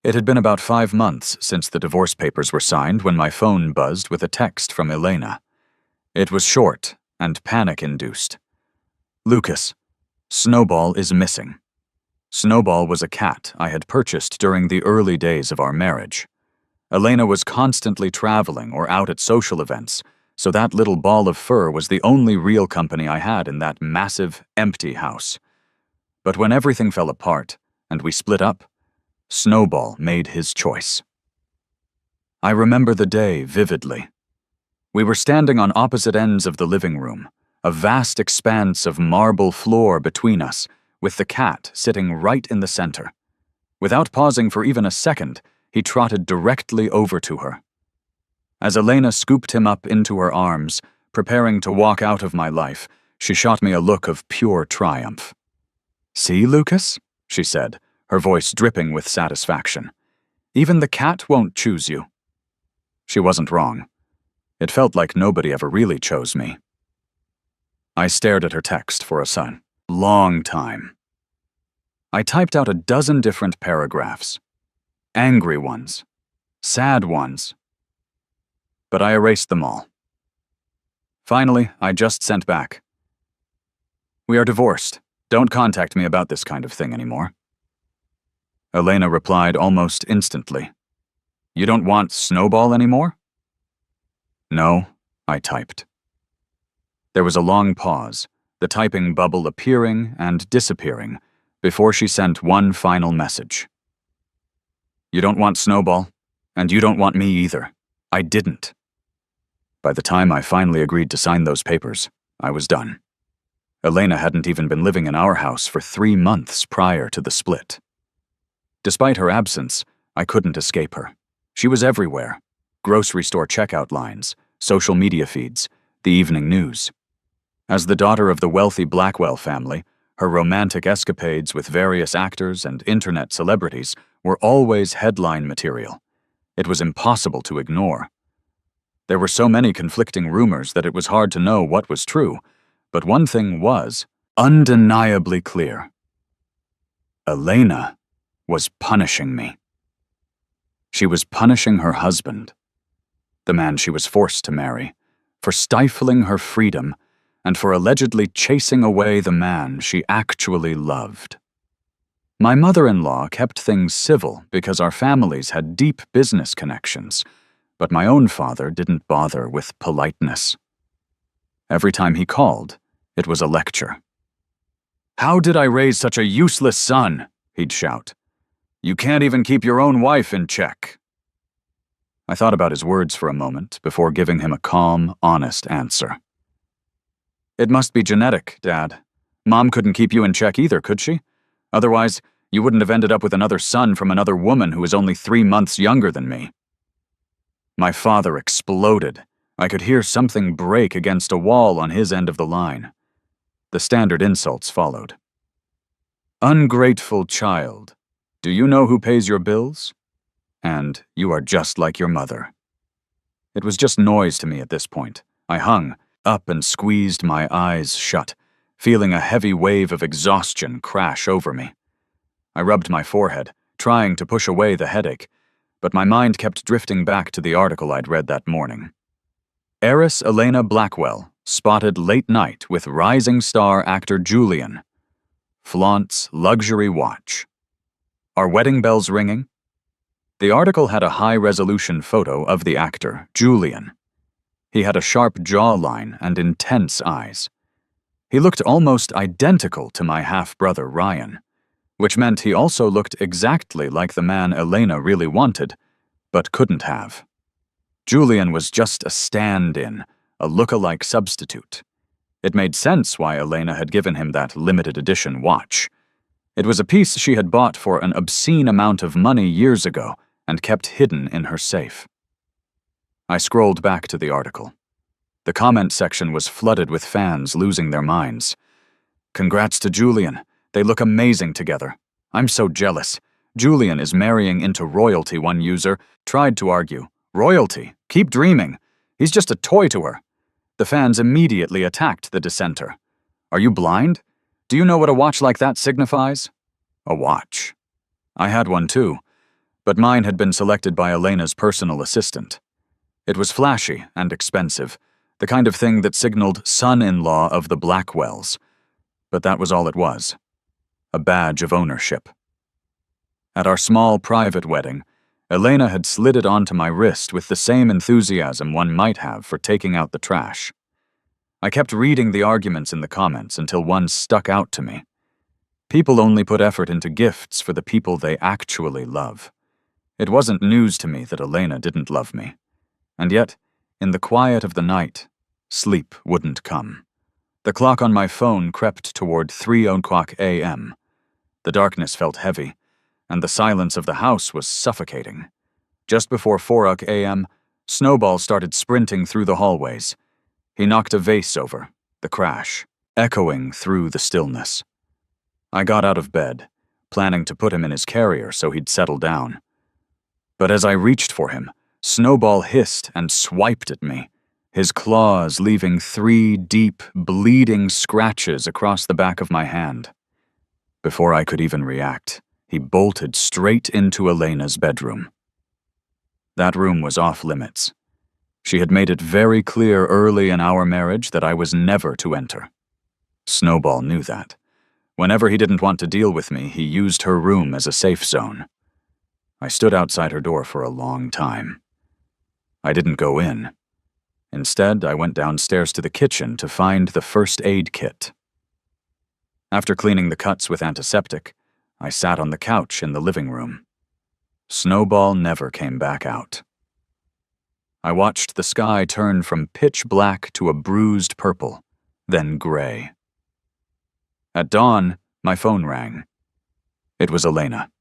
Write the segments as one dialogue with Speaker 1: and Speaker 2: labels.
Speaker 1: It had been about 5 months since the divorce papers were signed when my phone buzzed with a text from Elena. It was short and panic-induced. Lucas, Snowball is missing. Snowball was a cat I had purchased during the early days of our marriage. Elena was constantly traveling or out at social events, so that little ball of fur was the only real company I had in that massive, empty house. But when everything fell apart and we split up, Snowball made his choice. I remember the day vividly. We were standing on opposite ends of the living room, a vast expanse of marble floor between us, with the cat sitting right in the center. Without pausing for even a second, he trotted directly over to her. As Elena scooped him up into her arms, preparing to walk out of my life, she shot me a look of pure triumph. "See, Lucas?" she said, her voice dripping with satisfaction. "Even the cat won't choose you." She wasn't wrong. It felt like nobody ever really chose me. I stared at her text for a long time. I typed out a dozen different paragraphs. Angry ones. Sad ones. But I erased them all. Finally, I just sent back, "We are divorced. Don't contact me about this kind of thing anymore." Elena replied almost instantly, "You don't want Snowball anymore?" "No," I typed. There was a long pause, the typing bubble appearing and disappearing, before she sent one final message. "You don't want Snowball, and you don't want me either. I didn't." By the time I finally agreed to sign those papers, I was done. Elena hadn't even been living in our house for 3 months prior to the split. Despite her absence, I couldn't escape her. She was everywhere. Grocery store checkout lines, social media feeds, the evening news. As the daughter of the wealthy Blackwell family, her romantic escapades with various actors and internet celebrities were always headline material. It was impossible to ignore. There were so many conflicting rumors that it was hard to know what was true, but one thing was undeniably clear. Elena was punishing me. She was punishing her husband, the man she was forced to marry, for stifling her freedom and for allegedly chasing away the man she actually loved. My mother-in-law kept things civil because our families had deep business connections, but my own father didn't bother with politeness. Every time he called, it was a lecture. "How did I raise such a useless son?" he'd shout. "You can't even keep your own wife in check." I thought about his words for a moment before giving him a calm, honest answer. "It must be genetic, Dad. Mom couldn't keep you in check either, could she? Otherwise, you wouldn't have ended up with another son from another woman who is only 3 months younger than me." My father exploded. I could hear something break against a wall on his end of the line. The standard insults followed. "Ungrateful child. Do you know who pays your bills? And you are just like your mother." It was just noise to me at this point. I hung up and squeezed my eyes shut, feeling a heavy wave of exhaustion crash over me. I rubbed my forehead, trying to push away the headache, but my mind kept drifting back to the article I'd read that morning. Heiress Elena Blackwell spotted late night with rising star actor Julian. Flaunts luxury watch. Are wedding bells ringing? The article had a high-resolution photo of the actor, Julian. He had a sharp jawline and intense eyes. He looked almost identical to my half-brother Ryan, which meant he also looked exactly like the man Elena really wanted, but couldn't have. Julian was just a stand-in, a look-alike substitute. It made sense why Elena had given him that limited edition watch. It was a piece she had bought for an obscene amount of money years ago and kept hidden in her safe. I scrolled back to the article. The comment section was flooded with fans losing their minds. "Congrats to Julian. They look amazing together. I'm so jealous. Julian is marrying into royalty," one user tried to argue. "Royalty? Keep dreaming. He's just a toy to her." The fans immediately attacked the dissenter. "Are you blind? Do you know what a watch like that signifies?" A watch. I had one too, but mine had been selected by Elena's personal assistant. It was flashy and expensive, the kind of thing that signaled son-in-law of the Blackwells, but that was all it was, a badge of ownership. At our small private wedding, Elena had slid it onto my wrist with the same enthusiasm one might have for taking out the trash. I kept reading the arguments in the comments until one stuck out to me. People only put effort into gifts for the people they actually love. It wasn't news to me that Elena didn't love me. And yet, in the quiet of the night, sleep wouldn't come. The clock on my phone crept toward 3:00 a.m. The darkness felt heavy, and the silence of the house was suffocating. Just before 4:00 a.m., Snowball started sprinting through the hallways. He knocked a vase over, the crash, echoing through the stillness. I got out of bed, planning to put him in his carrier so he'd settle down. But as I reached for him, Snowball hissed and swiped at me, his claws leaving 3 deep, bleeding scratches across the back of my hand. Before I could even react, he bolted straight into Elena's bedroom. That room was off limits. She had made it very clear early in our marriage that I was never to enter. Snowball knew that. Whenever he didn't want to deal with me, he used her room as a safe zone. I stood outside her door for a long time. I didn't go in. Instead, I went downstairs to the kitchen to find the first aid kit. After cleaning the cuts with antiseptic, I sat on the couch in the living room. Snowball never came back out. I watched the sky turn from pitch black to a bruised purple, then gray. At dawn, my phone rang. It was Elena.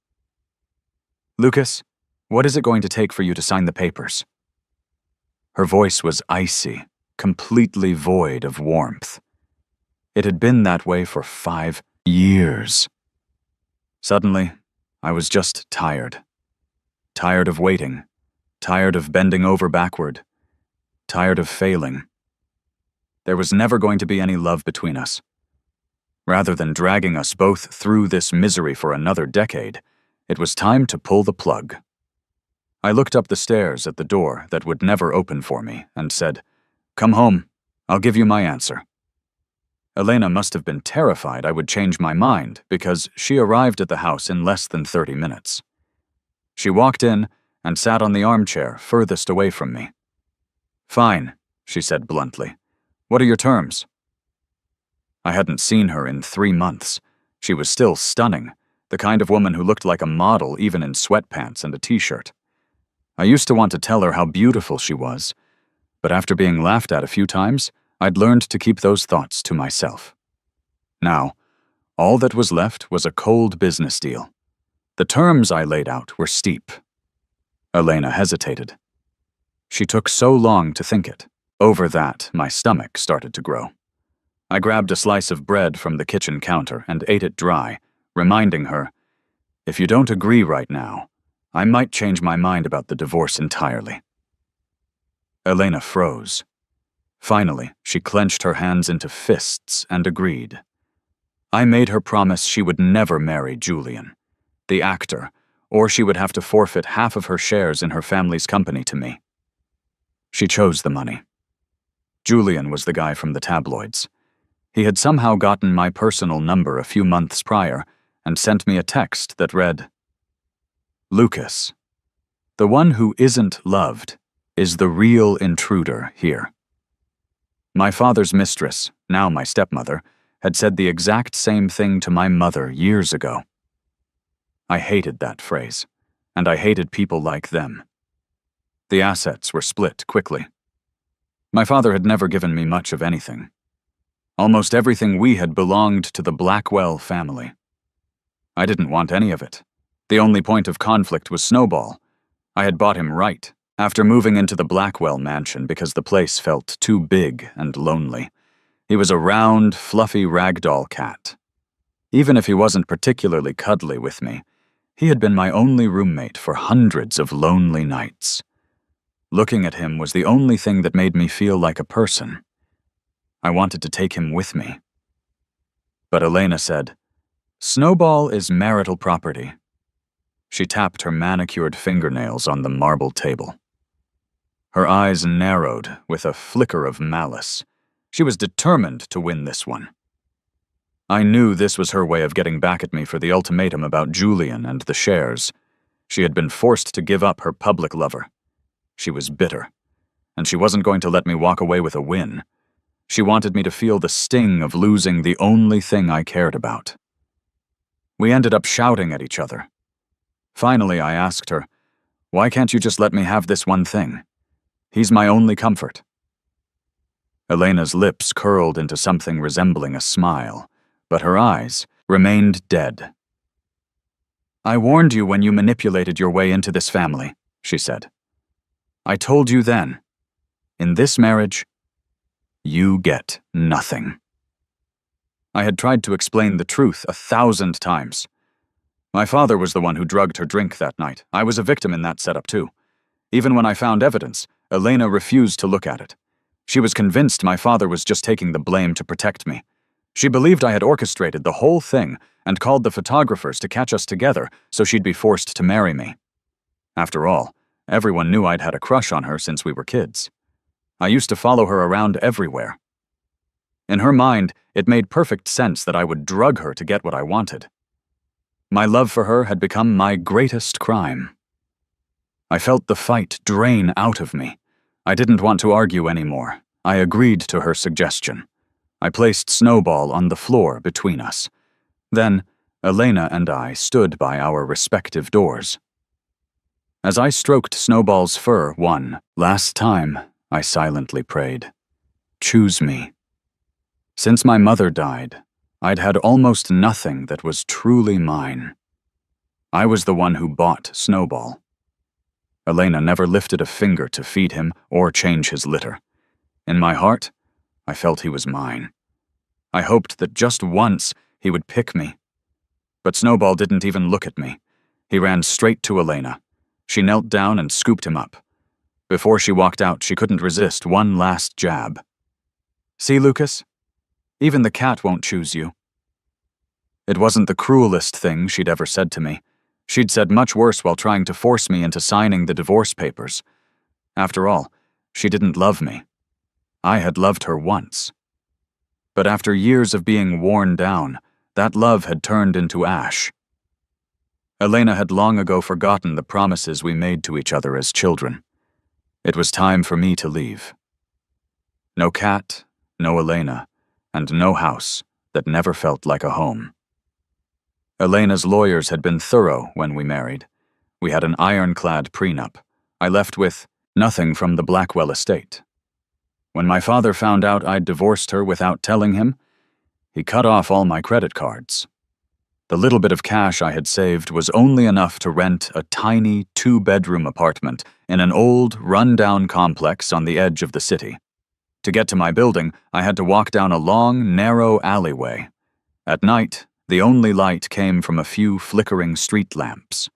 Speaker 1: "Lucas, what is it going to take for you to sign the papers?" Her voice was icy, completely void of warmth. It had been that way for 5 years. Suddenly, I was just tired. Tired of waiting. Tired of bending over backward. Tired of failing. There was never going to be any love between us. Rather than dragging us both through this misery for another decade, it was time to pull the plug. I looked up the stairs at the door that would never open for me and said, "Come home. I'll give you my answer." Elena must have been terrified I would change my mind because she arrived at the house in less than 30 minutes. She walked in and sat on the armchair furthest away from me. "Fine," she said bluntly. "What are your terms?" I hadn't seen her in 3 months. She was still stunning, the kind of woman who looked like a model even in sweatpants and a t-shirt. I used to want to tell her how beautiful she was, but after being laughed at a few times, I'd learned to keep those thoughts to myself. Now, all that was left was a cold business deal. The terms I laid out were steep. Elena hesitated. She took so long to think it. Over that, my stomach started to grow. I grabbed a slice of bread from the kitchen counter and ate it dry, reminding her, "If you don't agree right now, I might change my mind about the divorce entirely." Elena froze. Finally, she clenched her hands into fists and agreed. I made her promise she would never marry Julian, the actor, or she would have to forfeit half of her shares in her family's company to me. She chose the money. Julian was the guy from the tabloids. He had somehow gotten my personal number a few months prior and sent me a text that read, "Lucas, the one who isn't loved is the real intruder here." My father's mistress, now my stepmother, had said the exact same thing to my mother years ago. I hated that phrase, and I hated people like them. The assets were split quickly. My father had never given me much of anything. Almost everything we had belonged to the Blackwell family. I didn't want any of it. The only point of conflict was Snowball. I had bought him right, after moving into the Blackwell mansion because the place felt too big and lonely. He was a round, fluffy ragdoll cat. Even if he wasn't particularly cuddly with me, he had been my only roommate for hundreds of lonely nights. Looking at him was the only thing that made me feel like a person. I wanted to take him with me. But Elena said, "Snowball is marital property." She She tapped her manicured fingernails on the marble table. Her eyes narrowed with a flicker of malice. She was determined to win this one. I knew this was her way of getting back at me for the ultimatum about Julian and the shares. She had been forced to give up her public lover. She was bitter, and she wasn't going to let me walk away with a win. She wanted me to feel the sting of losing the only thing I cared about. We ended up shouting at each other. Finally, I asked her, "Why can't you just let me have this one thing? He's my only comfort." Elena's lips curled into something resembling a smile, but her eyes remained dead. "I warned you when you manipulated your way into this family," she said. "I told you then. In this marriage, you get nothing." I had tried to explain the truth 1,000 times. My father was the one who drugged her drink that night. I was a victim in that setup too. Even when I found evidence, Elena refused to look at it. She was convinced my father was just taking the blame to protect me. She believed I had orchestrated the whole thing and called the photographers to catch us together so she'd be forced to marry me. After all, everyone knew I'd had a crush on her since we were kids. I used to follow her around everywhere. In her mind, it made perfect sense that I would drug her to get what I wanted. My love for her had become my greatest crime. I felt the fight drain out of me. I didn't want to argue anymore. I agreed to her suggestion. I placed Snowball on the floor between us. Then, Elena and I stood by our respective doors. As I stroked Snowball's fur one last time, I silently prayed, "Choose me." Since my mother died, I'd had almost nothing that was truly mine. I was the one who bought Snowball. Elena never lifted a finger to feed him or change his litter. In my heart, I felt he was mine. I hoped that just once he would pick me. But Snowball didn't even look at me. He ran straight to Elena. She knelt down and scooped him up. Before she walked out, she couldn't resist one last jab. "See, Lucas? Even the cat won't choose you." It wasn't the cruelest thing she'd ever said to me. She'd said much worse while trying to force me into signing the divorce papers. After all, she didn't love me. I had loved her once. But after years of being worn down, that love had turned into ash. Elena had long ago forgotten the promises we made to each other as children. It was time for me to leave. No cat, no Elena, and no house that never felt like a home. Elena's lawyers had been thorough when we married. We had an ironclad prenup. I left with nothing from the Blackwell estate. When my father found out I'd divorced her without telling him, he cut off all my credit cards. The little bit of cash I had saved was only enough to rent a tiny 2-bedroom apartment in an old, run-down complex on the edge of the city. To get to my building, I had to walk down a long, narrow alleyway. At night, the only light came from a few flickering street lamps.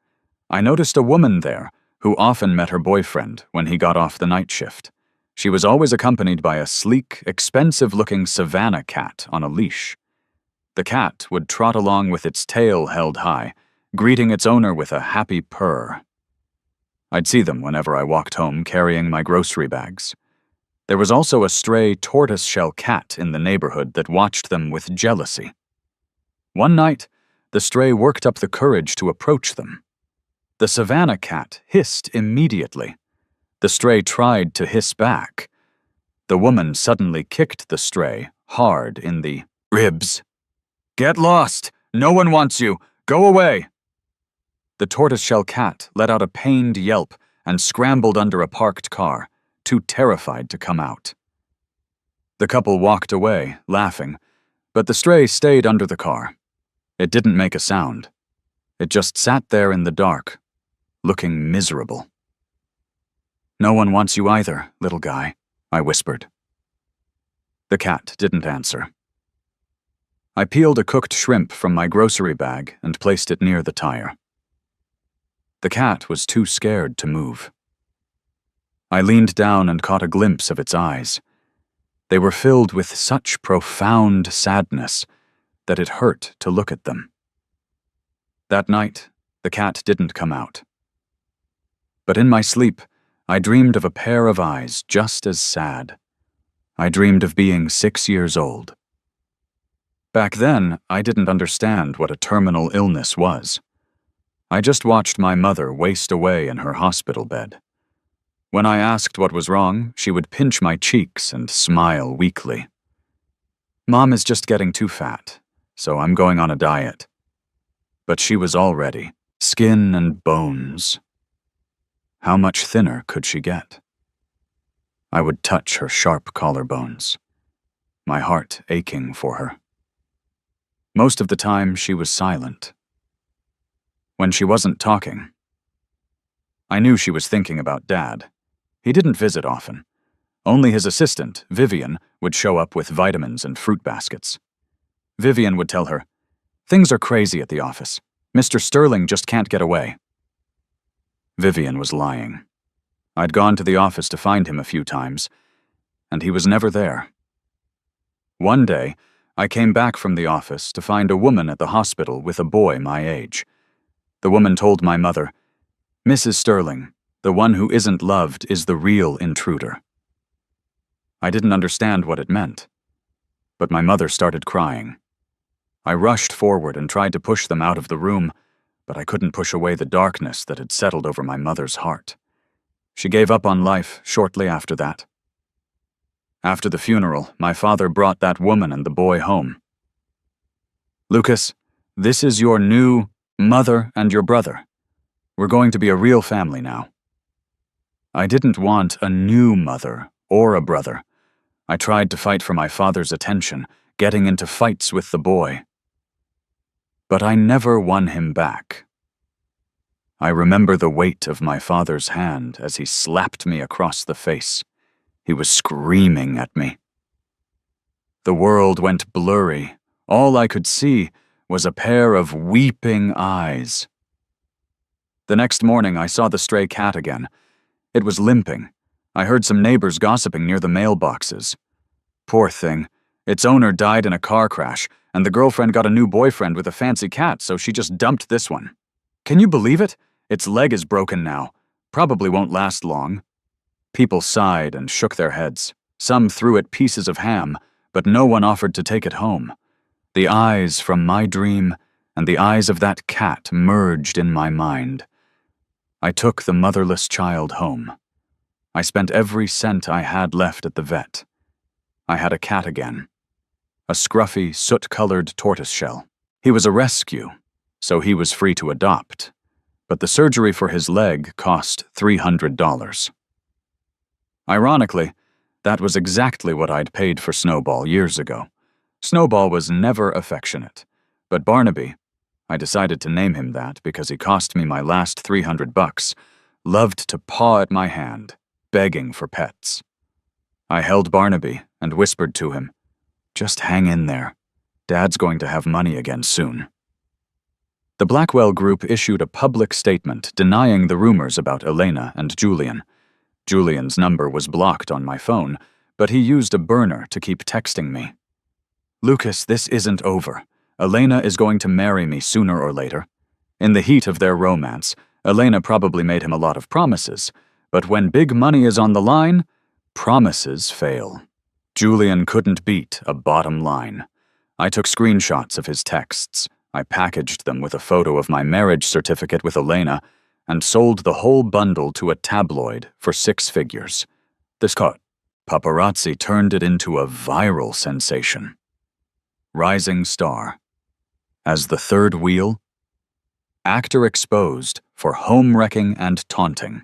Speaker 1: I noticed a woman there who often met her boyfriend when he got off the night shift. She was always accompanied by a sleek, expensive-looking Savannah cat on a leash. The cat would trot along with its tail held high, greeting its owner with a happy purr. I'd see them whenever I walked home carrying my grocery bags. There was also a stray tortoiseshell cat in the neighborhood that watched them with jealousy. One night, the stray worked up the courage to approach them. The Savannah cat hissed immediately. The stray tried to hiss back. The woman suddenly kicked the stray hard in the ribs. "Get lost! No one wants you! Go away!" The tortoiseshell cat let out a pained yelp and scrambled under a parked car, too terrified to come out. The couple walked away, laughing, but the stray stayed under the car. It didn't make a sound. It just sat there in the dark, looking miserable. "No one wants you either, little guy," I whispered. The cat didn't answer. I peeled a cooked shrimp from my grocery bag and placed it near the tire. The cat was too scared to move. I leaned down and caught a glimpse of its eyes. They were filled with such profound sadness that it hurt to look at them. That night, The cat didn't come out. But in my sleep, I dreamed of a pair of eyes just as sad. I dreamed of being 6 years old. Back then, I didn't understand what a terminal illness was. I just watched my mother waste away in her hospital bed. When I asked what was wrong, she would pinch my cheeks and smile weakly. Mom is just getting too fat, so I'm going on a diet. But she was already skin and bones. How much thinner could she get? I would touch her sharp collarbones, my heart aching for her. Most of the time, she was silent. When she wasn't talking, I knew she was thinking about Dad. He didn't visit often. Only his assistant, Vivian, would show up with vitamins and fruit baskets. Vivian would tell her, "Things are crazy at the office. Mr. Sterling just can't get away." Vivian was lying. I'd gone to the office to find him a few times, and he was never there. One day, I came back from the office to find a woman at the hospital with a boy my age. The woman told my mother, "Mrs. Sterling, the one who isn't loved is the real intruder." I didn't understand what it meant, but my mother started crying. I rushed forward and tried to push them out of the room, but I couldn't push away the darkness that had settled over my mother's heart. She gave up on life shortly after that. After the funeral, my father brought that woman and the boy home. "Lucas, this is your new mother and your brother. We're going to be a real family now." I didn't want a new mother or a brother. I tried to fight for my father's attention, getting into fights with the boy. But I never won him back. I remember the weight of my father's hand as he slapped me across the face. He was screaming at me. The world went blurry. All I could see was a pair of weeping eyes. The next morning, I saw the stray cat again. It was limping. I heard some neighbors gossiping near the mailboxes. Poor thing. Its owner died in a car crash, and the girlfriend got a new boyfriend with a fancy cat, so she just dumped this one. Can you believe it? Its leg is broken now. Probably won't last long. People sighed and shook their heads. Some threw it pieces of ham, but no one offered to take it home. The eyes from my dream and the eyes of that cat merged in my mind. I took the motherless child home. I spent every cent I had left at the vet. I had a cat again. A scruffy, soot-colored tortoiseshell. He was a rescue, so he was free to adopt. But the surgery for his leg cost $300. Ironically, that was exactly what I'd paid for Snowball years ago. Snowball was never affectionate, but Barnaby, I decided to name him that because he cost me my last $300, loved to paw at my hand, begging for pets. I held Barnaby and whispered to him, "Just hang in there. Dad's going to have money again soon." The Blackwell Group issued a public statement denying the rumors about Elena and Julian. Julian's number was blocked on my phone, but he used a burner to keep texting me. "Lucas, this isn't over. Elena is going to marry me sooner or later." In the heat of their romance, Elena probably made him a lot of promises, but when big money is on the line, promises fail. Julian couldn't beat a bottom line. I took screenshots of his texts. I packaged them with a photo of my marriage certificate with Elena and sold the whole bundle to a tabloid for 6 figures. This caught. Paparazzi turned it into a viral sensation. Rising star. As the third wheel. Actor exposed for home-wrecking and taunting.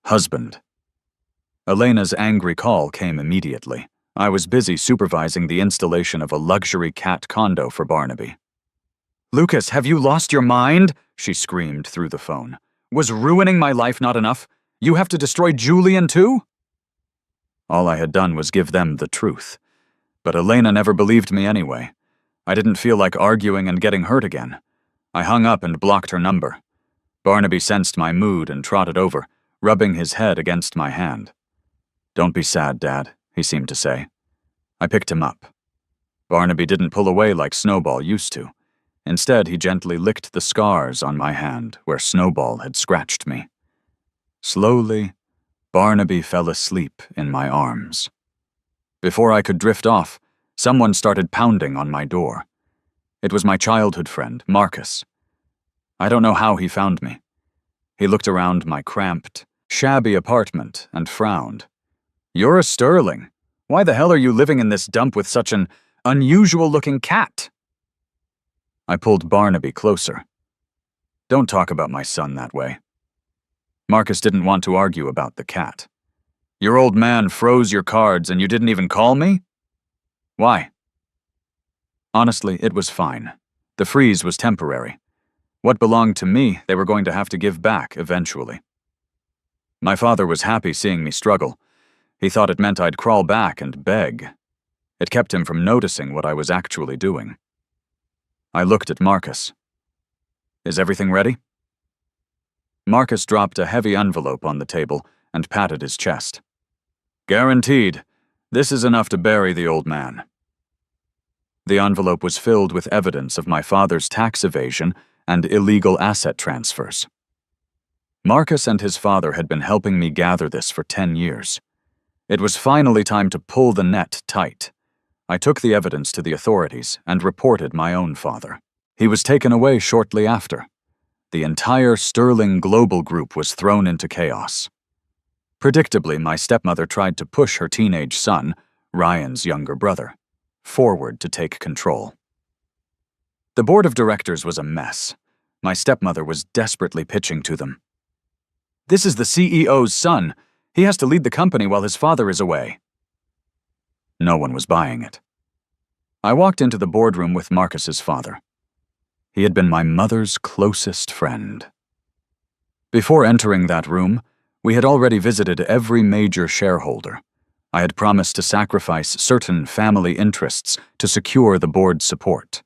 Speaker 1: Husband. Elena's angry call came immediately. I was busy supervising the installation of a luxury cat condo for Barnaby. "Lucas, have you lost your mind?" she screamed through the phone. "Was ruining my life not enough? You have to destroy Julian too?" All I had done was give them the truth. But Elena never believed me anyway. I didn't feel like arguing and getting hurt again. I hung up and blocked her number. Barnaby sensed my mood and trotted over, rubbing his head against my hand. "Don't be sad, Dad," he seemed to say. I picked him up. Barnaby didn't pull away like Snowball used to. Instead, he gently licked the scars on my hand where Snowball had scratched me. Slowly, Barnaby fell asleep in my arms. Before I could drift off, someone started pounding on my door. It was my childhood friend, Marcus. I don't know how he found me. He looked around my cramped, shabby apartment and frowned. "You're a Sterling. Why the hell are you living in this dump with such an unusual-looking cat?" I pulled Barnaby closer. "Don't talk about my son that way." Marcus didn't want to argue about the cat. "Your old man froze your cards and you didn't even call me? Why?" Honestly, it was fine. The freeze was temporary. What belonged to me, they were going to have to give back eventually. My father was happy seeing me struggle. He thought it meant I'd crawl back and beg. It kept him from noticing what I was actually doing. I looked at Marcus. "Is everything ready?" Marcus dropped a heavy envelope on the table and patted his chest. "Guaranteed. This is enough to bury the old man." The envelope was filled with evidence of my father's tax evasion and illegal asset transfers. Marcus and his father had been helping me gather this for 10 years. It was finally time to pull the net tight. I took the evidence to the authorities and reported my own father. He was taken away shortly after. The entire Sterling Global Group was thrown into chaos. Predictably, my stepmother tried to push her teenage son, Ryan's younger brother, forward to take control. The board of directors was a mess. My stepmother was desperately pitching to them. "This is the CEO's son. He has to lead the company while his father is away." No one was buying it. I walked into the boardroom with Marcus's father. He had been my mother's closest friend. Before entering that room, we had already visited every major shareholder. I had promised to sacrifice certain family interests to secure the board's support.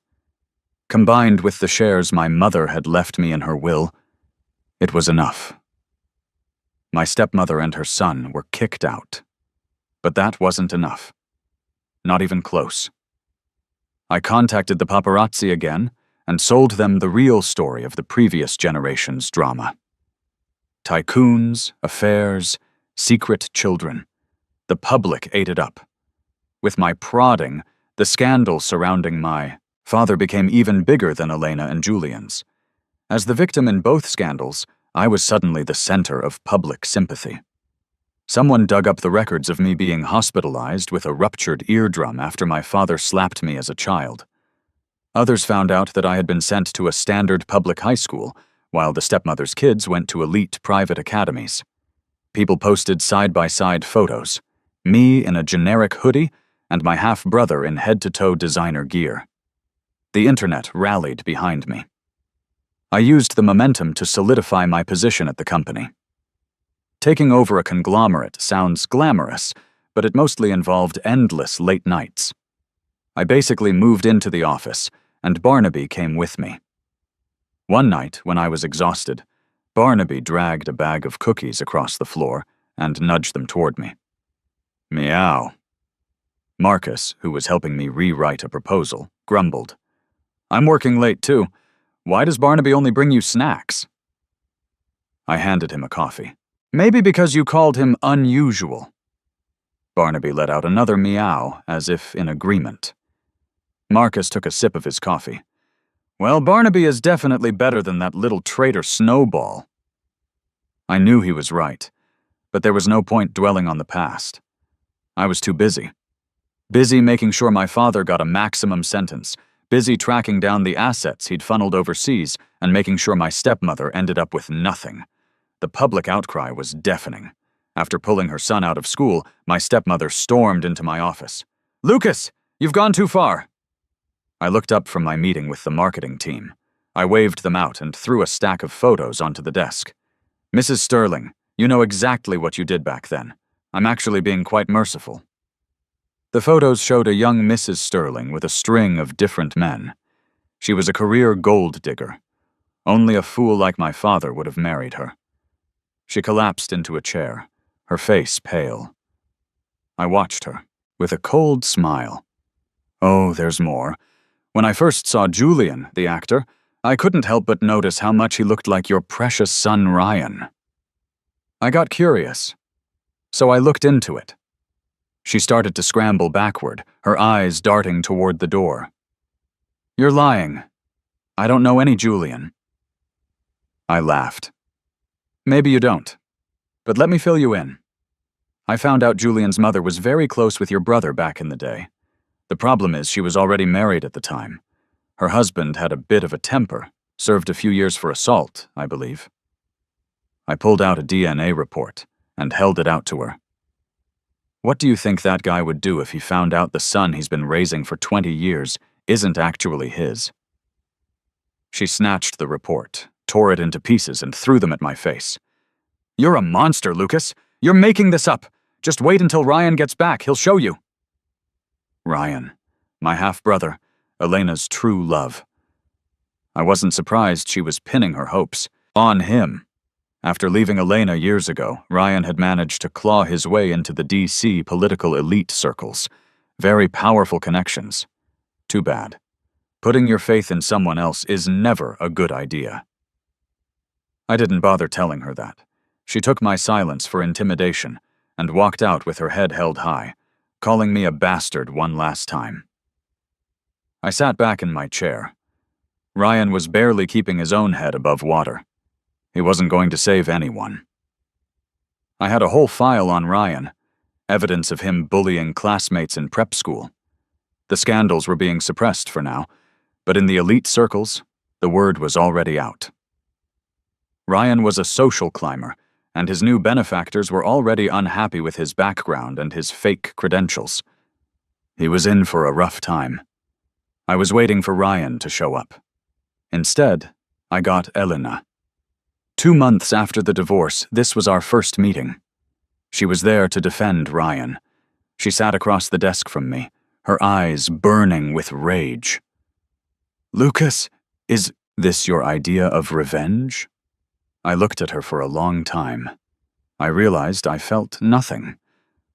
Speaker 1: Combined with the shares my mother had left me in her will, it was enough. My stepmother and her son were kicked out. But that wasn't enough. Not even close. I contacted the paparazzi again and sold them the real story of the previous generation's drama. Tycoons, affairs, secret children. The public ate it up. With my prodding, the scandal surrounding my father became even bigger than Elena and Julian's. As the victim in both scandals, I was suddenly the center of public sympathy. Someone dug up the records of me being hospitalized with a ruptured eardrum after my father slapped me as a child. Others found out that I had been sent to a standard public high school, while the stepmother's kids went to elite private academies. People posted side-by-side photos, me in a generic hoodie and my half-brother in head-to-toe designer gear. The internet rallied behind me. I used the momentum to solidify my position at the company. Taking over a conglomerate sounds glamorous, but it mostly involved endless late nights. I basically moved into the office, and Barnaby came with me. One night, when I was exhausted, Barnaby dragged a bag of cookies across the floor and nudged them toward me. Meow. Marcus, who was helping me rewrite a proposal, grumbled. "I'm working late too. Why does Barnaby only bring you snacks?" I handed him a coffee. "Maybe because you called him unusual." Barnaby let out another meow, as if in agreement. Marcus took a sip of his coffee. "Well, Barnaby is definitely better than that little traitor Snowball." I knew he was right, but there was no point dwelling on the past. I was too busy. Busy making sure my father got a maximum sentence, busy tracking down the assets he'd funneled overseas, and making sure my stepmother ended up with nothing. The public outcry was deafening. After pulling her son out of school, my stepmother stormed into my office. "Lucas, you've gone too far." I looked up from my meeting with the marketing team. I waved them out and threw a stack of photos onto the desk. "Mrs. Sterling, you know exactly what you did back then. I'm actually being quite merciful." The photos showed a young Mrs. Sterling with a string of different men. She was a career gold digger. Only a fool like my father would have married her. She collapsed into a chair, her face pale. I watched her, with a cold smile. "Oh, there's more. When I first saw Julian, the actor, I couldn't help but notice how much he looked like your precious son Ryan. I got curious, so I looked into it. She started to scramble backward, her eyes darting toward the door. You're lying. I don't know any Julian. I laughed. Maybe you don't, but let me fill you in. I found out Julian's mother was very close with your brother back in the day. The problem is she was already married at the time. Her husband had a bit of a temper, served a few years for assault, I believe. I pulled out a DNA report and held it out to her. What do you think that guy would do if he found out the son he's been raising for 20 years isn't actually his? She snatched the report, tore it into pieces, and threw them at my face. You're a monster, Lucas. You're making this up. Just wait until Ryan gets back. He'll show you. Ryan, my half-brother, Elena's true love. I wasn't surprised she was pinning her hopes on him. After leaving Elena years ago, Ryan had managed to claw his way into the DC political elite circles. Very powerful connections. Too bad. Putting your faith in someone else is never a good idea. I didn't bother telling her that. She took my silence for intimidation and walked out with her head held high, calling me a bastard one last time. I sat back in my chair. Ryan was barely keeping his own head above water. He wasn't going to save anyone. I had a whole file on Ryan, evidence of him bullying classmates in prep school. The scandals were being suppressed for now, but in the elite circles, the word was already out. Ryan was a social climber, and his new benefactors were already unhappy with his background and his fake credentials. He was in for a rough time. I was waiting for Ryan to show up. Instead, I got Elena. 2 months after the divorce, this was our first meeting. She was there to defend Ryan. She sat across the desk from me, her eyes burning with rage. Lucas, is this your idea of revenge? I looked at her for a long time. I realized I felt nothing.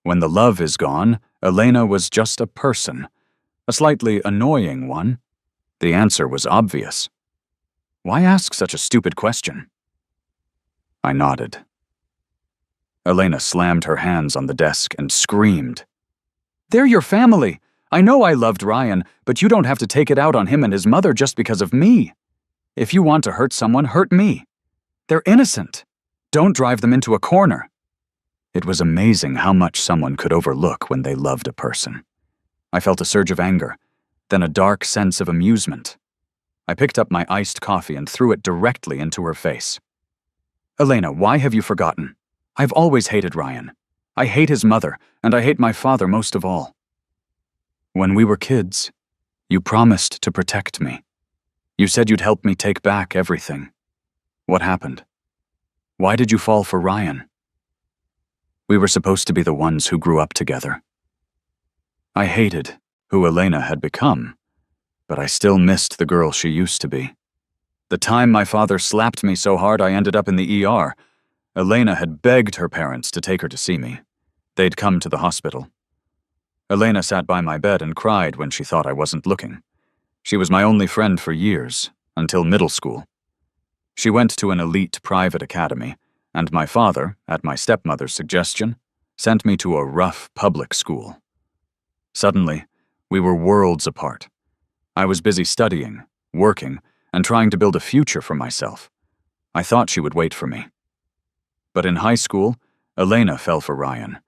Speaker 1: When the love is gone, Elena was just a person, a slightly annoying one. The answer was obvious. Why ask such a stupid question? I nodded. Elena slammed her hands on the desk and screamed. They're your family. I know I loved Ryan, but you don't have to take it out on him and his mother just because of me. If you want to hurt someone, hurt me. They're innocent. Don't drive them into a corner. It was amazing how much someone could overlook when they loved a person. I felt a surge of anger, then a dark sense of amusement. I picked up my iced coffee and threw it directly into her face. Elena, why have you forgotten? I've always hated Ryan. I hate his mother, and I hate my father most of all. When we were kids, you promised to protect me. You said you'd help me take back everything. What happened? Why did you fall for Ryan? We were supposed to be the ones who grew up together. I hated who Elena had become, but I still missed the girl she used to be. The time my father slapped me so hard I ended up in the ER, Elena had begged her parents to take her to see me. They'd come to the hospital. Elena sat by my bed and cried when she thought I wasn't looking. She was my only friend for years, until middle school. She went to an elite private academy, and my father, at my stepmother's suggestion, sent me to a rough public school. Suddenly, we were worlds apart. I was busy studying, working, and trying to build a future for myself. I thought she would wait for me. But in high school, Elena fell for Ryan.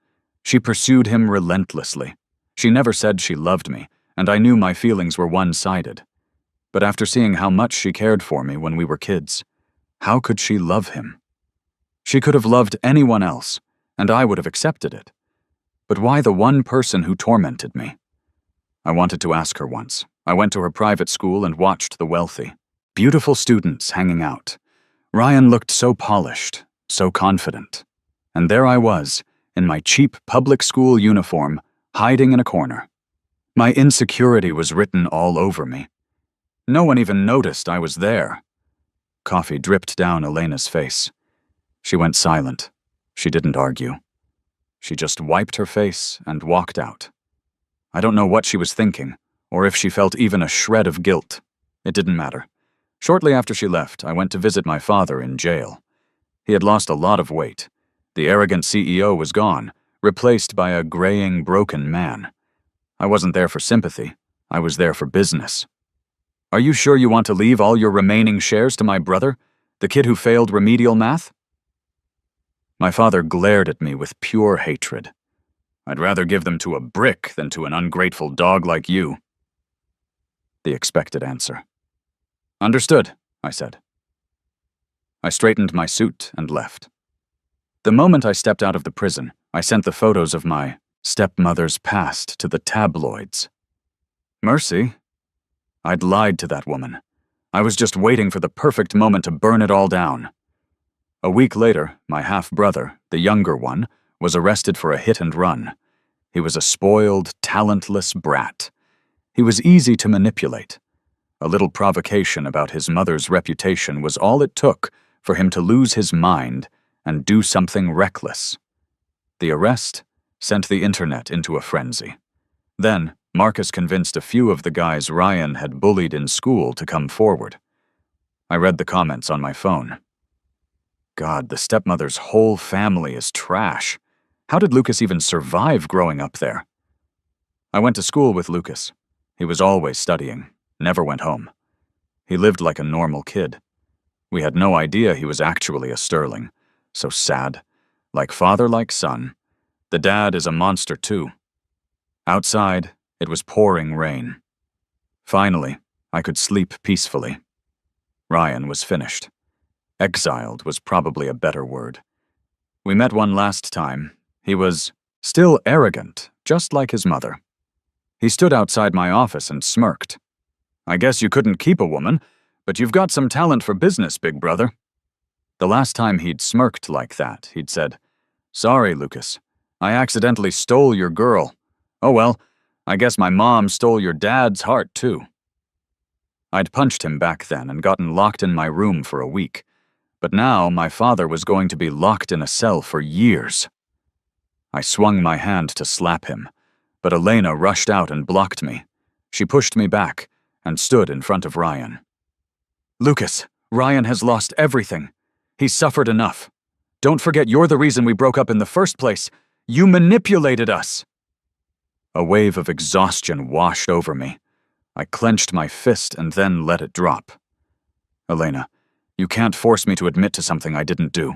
Speaker 1: She pursued him relentlessly. She never said she loved me, and I knew my feelings were one-sided. But after seeing how much she cared for me when we were kids, how could she love him? She could have loved anyone else, and I would have accepted it. But why the one person who tormented me? I wanted to ask her once. I went to her private school and watched the wealthy, beautiful students hanging out. Ryan looked so polished, so confident. And there I was, in my cheap public school uniform, hiding in a corner. My insecurity was written all over me. No one even noticed I was there. Coffee dripped down Elena's face. She went silent. She didn't argue. She just wiped her face and walked out. I don't know what she was thinking, or if she felt even a shred of guilt. It didn't matter. Shortly after she left, I went to visit my father in jail. He had lost a lot of weight. The arrogant CEO was gone, replaced by a graying, broken man. I wasn't there for sympathy. I was there for business. "Are you sure you want to leave all your remaining shares to my brother, the kid who failed remedial math?" My father glared at me with pure hatred. "I'd rather give them to a brick than to an ungrateful dog like you." The expected answer. "Understood," I said. I straightened my suit and left. The moment I stepped out of the prison, I sent the photos of my stepmother's past to the tabloids. Mercy? I'd lied to that woman. I was just waiting for the perfect moment to burn it all down. A week later, my half-brother, the younger one, was arrested for a hit and run. He was a spoiled, talentless brat. He was easy to manipulate. A little provocation about his mother's reputation was all it took for him to lose his mind and do something reckless. The arrest sent the internet into a frenzy. Then, Marcus convinced a few of the guys Ryan had bullied in school to come forward. I read the comments on my phone. God, the stepmother's whole family is trash. How did Lucas even survive growing up there? I went to school with Lucas. He was always studying, never went home. He lived like a normal kid. We had no idea he was actually a Sterling. So sad. Like father, like son. The dad is a monster too. Outside, it was pouring rain. Finally, I could sleep peacefully. Ryan was finished. Exiled was probably a better word. We met one last time. He was still arrogant, just like his mother. He stood outside my office and smirked. "I guess you couldn't keep a woman, but you've got some talent for business, big brother." The last time he'd smirked like that, he'd said, "Sorry, Lucas. I accidentally stole your girl. Oh well, I guess my mom stole your dad's heart too." I'd punched him back then and gotten locked in my room for a week. But now my father was going to be locked in a cell for years. I swung my hand to slap him, but Elena rushed out and blocked me. She pushed me back and stood in front of Ryan. "Lucas, Ryan has lost everything. He's suffered enough. Don't forget you're the reason we broke up in the first place. You manipulated us." A wave of exhaustion washed over me. I clenched my fist and then let it drop. "Elena, you can't force me to admit to something I didn't do."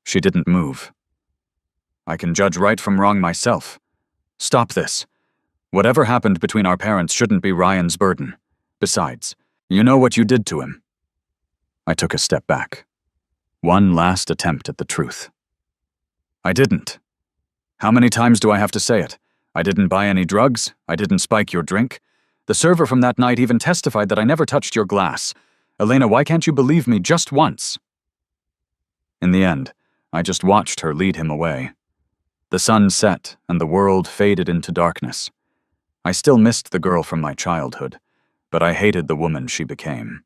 Speaker 1: She didn't move. "I can judge right from wrong myself. Stop this. Whatever happened between our parents shouldn't be Ryan's burden. Besides, you know what you did to him." I took a step back. One last attempt at the truth. "I didn't. How many times do I have to say it? I didn't buy any drugs. I didn't spike your drink. The server from that night even testified that I never touched your glass. Elena, why can't you believe me just once?" In the end, I just watched her lead him away. The sun set and the world faded into darkness. I still missed the girl from my childhood, but I hated the woman she became.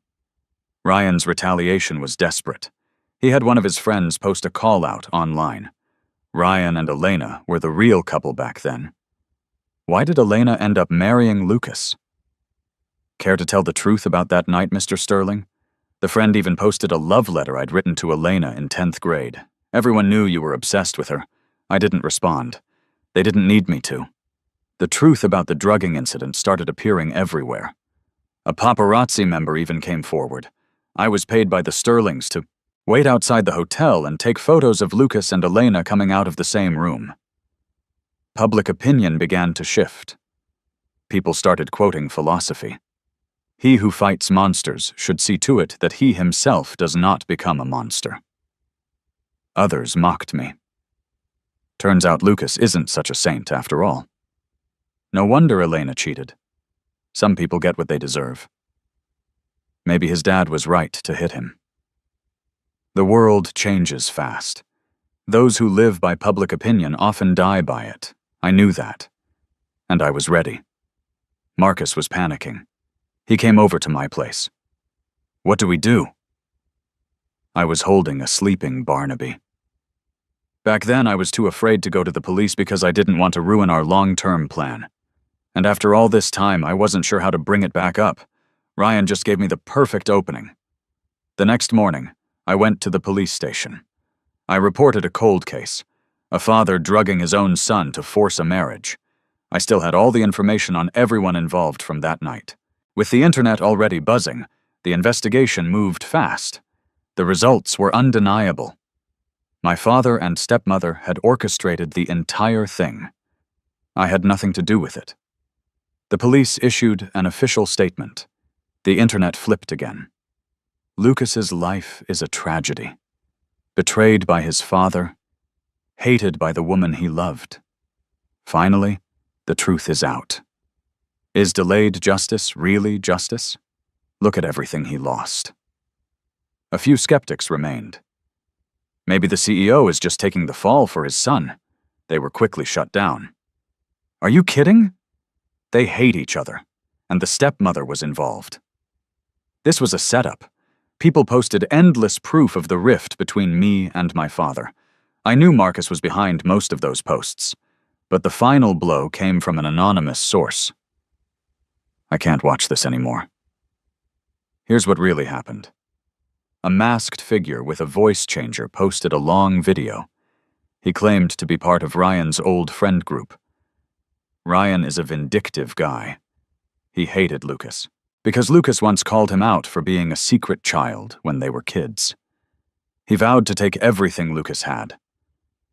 Speaker 1: Ryan's retaliation was desperate. He had one of his friends post a call-out online. Ryan and Elena were the real couple back then. Why did Elena end up marrying Lucas? Care to tell the truth about that night, Mr. Sterling? The friend even posted a love letter I'd written to Elena in 10th grade. Everyone knew you were obsessed with her. I didn't respond. They didn't need me to. The truth about the drugging incident started appearing everywhere. A paparazzi member even came forward. I was paid by the Sterlings to wait outside the hotel and take photos of Lucas and Elena coming out of the same room. Public opinion began to shift. People started quoting philosophy. He who fights monsters should see to it that he himself does not become a monster. Others mocked me. Turns out Lucas isn't such a saint after all. No wonder Elena cheated. Some people get what they deserve. Maybe his dad was right to hit him. The world changes fast. Those who live by public opinion often die by it. I knew that. And I was ready. Marcus was panicking. He came over to my place. "What do we do?" I was holding a sleeping Barnaby. Back then, I was too afraid to go to the police because I didn't want to ruin our long-term plan. And after all this time, I wasn't sure how to bring it back up. Ryan just gave me the perfect opening. The next morning, I went to the police station. I reported a cold case, a father drugging his own son to force a marriage. I still had all the information on everyone involved from that night. With the internet already buzzing, the investigation moved fast. The results were undeniable. My father and stepmother had orchestrated the entire thing. I had nothing to do with it. The police issued an official statement. The internet flipped again. Lucas's life is a tragedy. Betrayed by his father, hated by the woman he loved. Finally, the truth is out. Is delayed justice really justice? Look at everything he lost. A few skeptics remained. Maybe the CEO is just taking the fall for his son. They were quickly shut down. Are you kidding? They hate each other, and the stepmother was involved. This was a setup. People posted endless proof of the rift between me and my father. I knew Marcus was behind most of those posts, but the final blow came from an anonymous source. I can't watch this anymore. Here's what really happened. A masked figure with a voice changer posted a long video. He claimed to be part of Ryan's old friend group. Ryan is a vindictive guy. He hated Lucas, because Lucas once called him out for being a secret child when they were kids. He vowed to take everything Lucas had.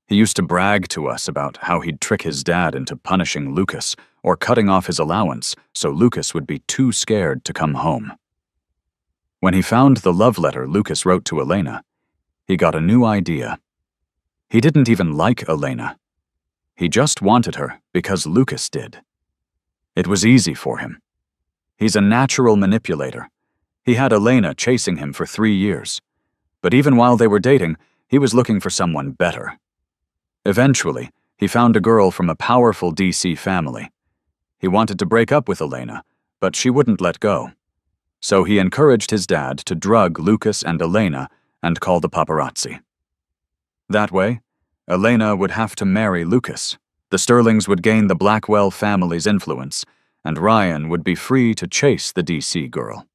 Speaker 1: He used to brag to us about how he'd trick his dad into punishing Lucas or cutting off his allowance so Lucas would be too scared to come home. When he found the love letter Lucas wrote to Elena, he got a new idea. He didn't even like Elena. He just wanted her because Lucas did. It was easy for him. He's a natural manipulator. He had Elena chasing him for 3 years. But even while they were dating, he was looking for someone better. Eventually, he found a girl from a powerful DC family. He wanted to break up with Elena, but she wouldn't let go. So he encouraged his dad to drug Lucas and Elena and call the paparazzi. That way, Elena would have to marry Lucas. The Sterlings would gain the Blackwell family's influence, and Ryan would be free to chase the DC girl.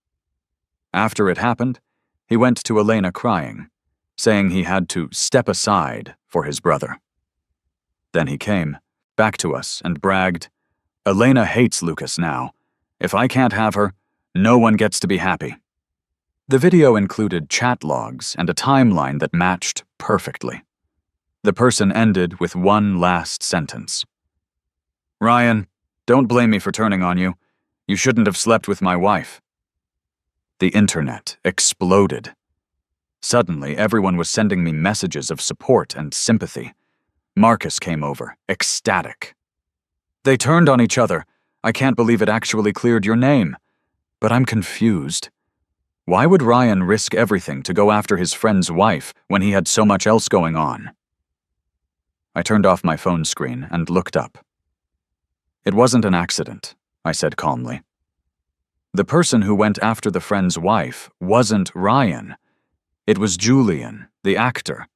Speaker 1: After it happened, he went to Elena crying, saying he had to step aside for his brother. Then he came back to us and bragged, "Elena hates Lucas now. If I can't have her, no one gets to be happy." The video included chat logs and a timeline that matched perfectly. The person ended with one last sentence. "Ryan, don't blame me for turning on you. You shouldn't have slept with my wife." The internet exploded. Suddenly, everyone was sending me messages of support and sympathy. Marcus came over, ecstatic. "They turned on each other. I can't believe it actually cleared your name. But I'm confused. Why would Ryan risk everything to go after his friend's wife when he had so much else going on?" I turned off my phone screen and looked up. "It wasn't an accident," I said calmly. "The person who went after the friend's wife wasn't Ryan. It was Julian, the actor.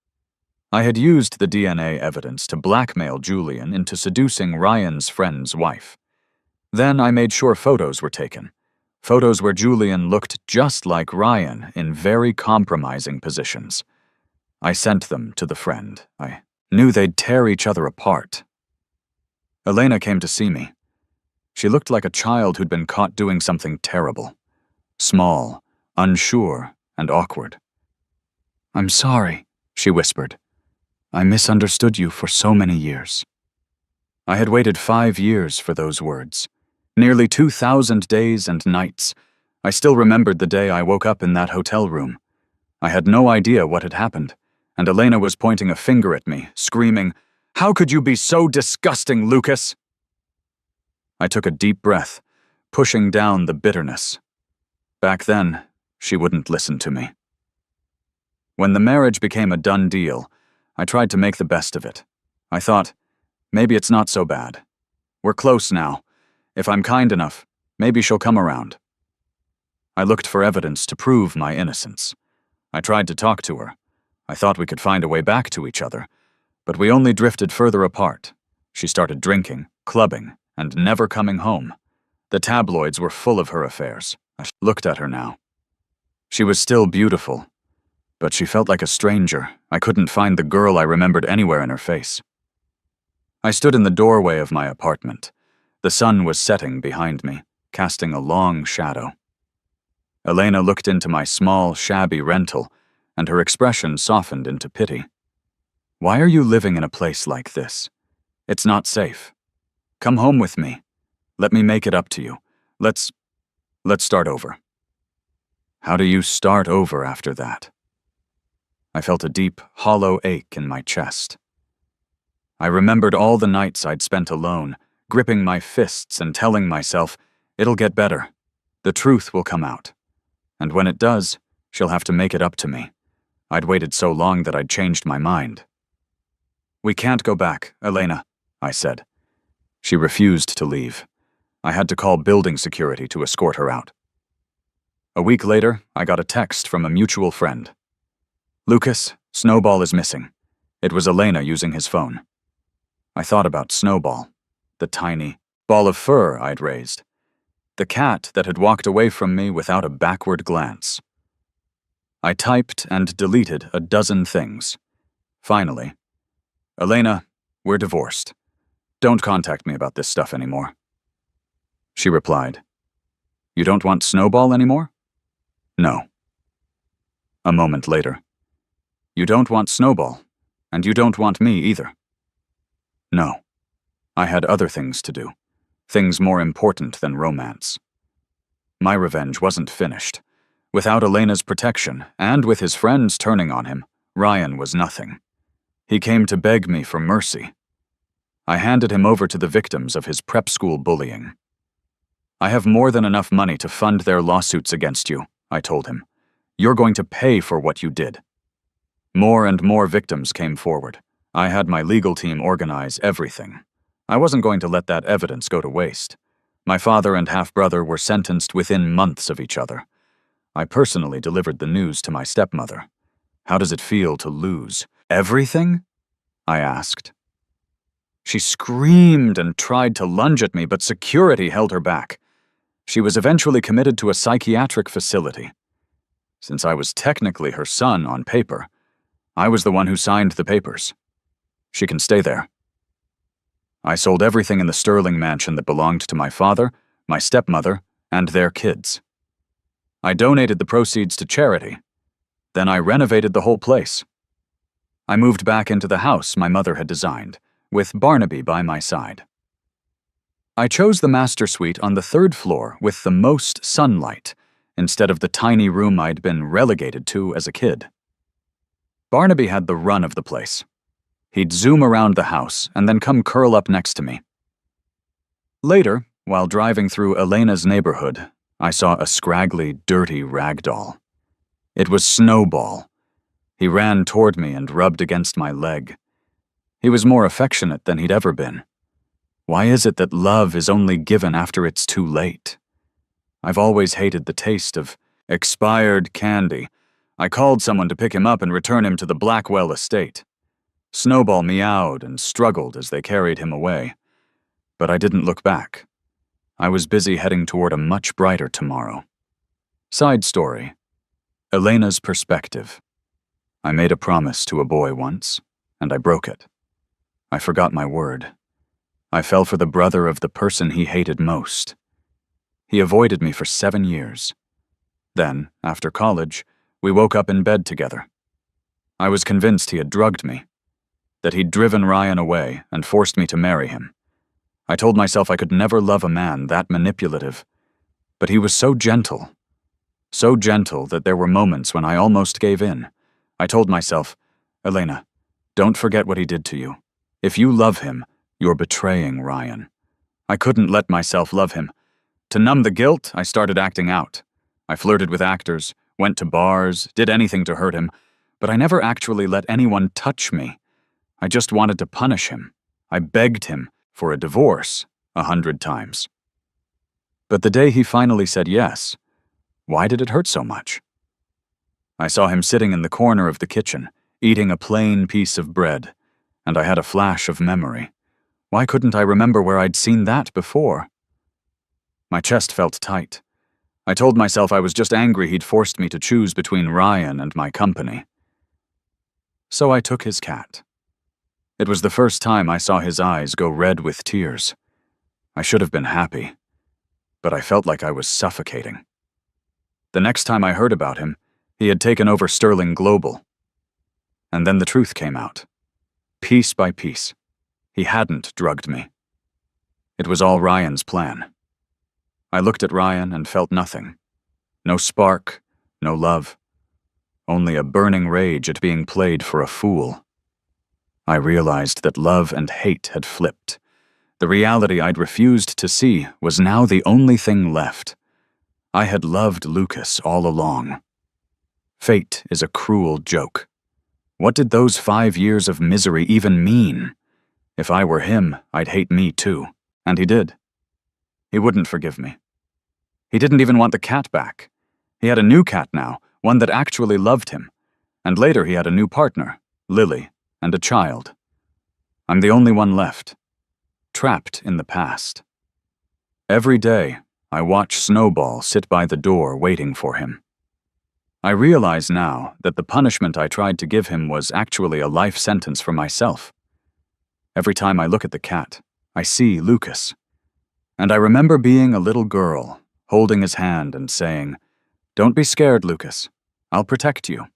Speaker 1: I had used the DNA evidence to blackmail Julian into seducing Ryan's friend's wife. Then I made sure photos were taken. Photos where Julian looked just like Ryan in very compromising positions. I sent them to the friend. I knew they'd tear each other apart. Elena came to see me. She looked like a child who'd been caught doing something terrible. Small, unsure, and awkward. "I'm sorry," she whispered. "I misunderstood you for so many years." I had waited 5 years for those words. Nearly 2,000 days and nights. I still remembered the day I woke up in that hotel room. I had no idea what had happened, and Elena was pointing a finger at me, screaming, "How could you be so disgusting, Lucas?" I took a deep breath, pushing down the bitterness. Back then, she wouldn't listen to me. When the marriage became a done deal, I tried to make the best of it. I thought, maybe it's not so bad. We're close now. If I'm kind enough, maybe she'll come around. I looked for evidence to prove my innocence. I tried to talk to her. I thought we could find a way back to each other, but we only drifted further apart. She started drinking, clubbing, and never coming home. The tabloids were full of her affairs. I looked at her now. She was still beautiful, but she felt like a stranger. I couldn't find the girl I remembered anywhere in her face. I stood in the doorway of my apartment. The sun was setting behind me, casting a long shadow. Elena looked into my small, shabby rental, and her expression softened into pity. "Why are you living in a place like this? It's not safe. Come home with me. Let me make it up to you. Let's start over." How do you start over after that? I felt a deep, hollow ache in my chest. I remembered all the nights I'd spent alone, gripping my fists and telling myself, it'll get better. The truth will come out. And when it does, she'll have to make it up to me. I'd waited so long that I'd changed my mind. "We can't go back, Elena," I said. She refused to leave. I had to call building security to escort her out. A week later, I got a text from a mutual friend. "Lucas, Snowball is missing." It was Elena using his phone. I thought about Snowball, the tiny ball of fur I'd raised, the cat that had walked away from me without a backward glance. I typed and deleted a dozen things. Finally, "Elena, we're divorced. Don't contact me about this stuff anymore." She replied, "You don't want Snowball anymore?" "No." A moment later, "You don't want Snowball, and you don't want me either." "No. I had other things to do, things more important than romance." My revenge wasn't finished. Without Elena's protection, and with his friends turning on him, Ryan was nothing. He came to beg me for mercy. I handed him over to the victims of his prep school bullying. "I have more than enough money to fund their lawsuits against you," I told him. "You're going to pay for what you did." More and more victims came forward. I had my legal team organize everything. I wasn't going to let that evidence go to waste. My father and half-brother were sentenced within months of each other. I personally delivered the news to my stepmother. "How does it feel to lose everything?" I asked. She screamed and tried to lunge at me, but security held her back. She was eventually committed to a psychiatric facility. Since I was technically her son on paper, I was the one who signed the papers. She can stay there. I sold everything in the Sterling mansion that belonged to my father, my stepmother, and their kids. I donated the proceeds to charity. Then I renovated the whole place. I moved back into the house my mother had designed, with Barnaby by my side. I chose the master suite on the 3rd floor with the most sunlight, instead of the tiny room I'd been relegated to as a kid. Barnaby had the run of the place. He'd zoom around the house and then come curl up next to me. Later, while driving through Elena's neighborhood, I saw a scraggly, dirty rag doll. It was Snowball. He ran toward me and rubbed against my leg. He was more affectionate than he'd ever been. Why is it that love is only given after it's too late? I've always hated the taste of expired candy. I called someone to pick him up and return him to the Blackwell estate. Snowball meowed and struggled as they carried him away. But I didn't look back. I was busy heading toward a much brighter tomorrow. Side story. Elena's perspective. I made a promise to a boy once, and I broke it. I forgot my word. I fell for the brother of the person he hated most. He avoided me for 7 years. Then, after college, we woke up in bed together. I was convinced he had drugged me, that he'd driven Ryan away and forced me to marry him. I told myself I could never love a man that manipulative. But he was so gentle that there were moments when I almost gave in. I told myself, "Elena, don't forget what he did to you. If you love him, you're betraying Ryan." I couldn't let myself love him. To numb the guilt, I started acting out. I flirted with actors, went to bars, did anything to hurt him, but I never actually let anyone touch me. I just wanted to punish him. I begged him for a divorce 100 times. But the day he finally said yes, why did it hurt so much? I saw him sitting in the corner of the kitchen, eating a plain piece of bread, and I had a flash of memory. Why couldn't I remember where I'd seen that before? My chest felt tight. I told myself I was just angry he'd forced me to choose between Ryan and my company. So I took his cat. It was the first time I saw his eyes go red with tears. I should have been happy, but I felt like I was suffocating. The next time I heard about him, he had taken over Sterling Global. And then the truth came out. Piece by piece, he hadn't drugged me. It was all Ryan's plan. I looked at Ryan and felt nothing. No spark, no love. Only a burning rage at being played for a fool. I realized that love and hate had flipped. The reality I'd refused to see was now the only thing left. I had loved Lucas all along. Fate is a cruel joke. What did those 5 years of misery even mean? If I were him, I'd hate me too. And he did. He wouldn't forgive me. He didn't even want the cat back. He had a new cat now, one that actually loved him. And later he had a new partner, Lily, and a child. I'm the only one left, trapped in the past. Every day, I watch Snowball sit by the door waiting for him. I realize now that the punishment I tried to give him was actually a life sentence for myself. Every time I look at the cat, I see Lucas. And I remember being a little girl, holding his hand and saying, "Don't be scared, Lucas. I'll protect you."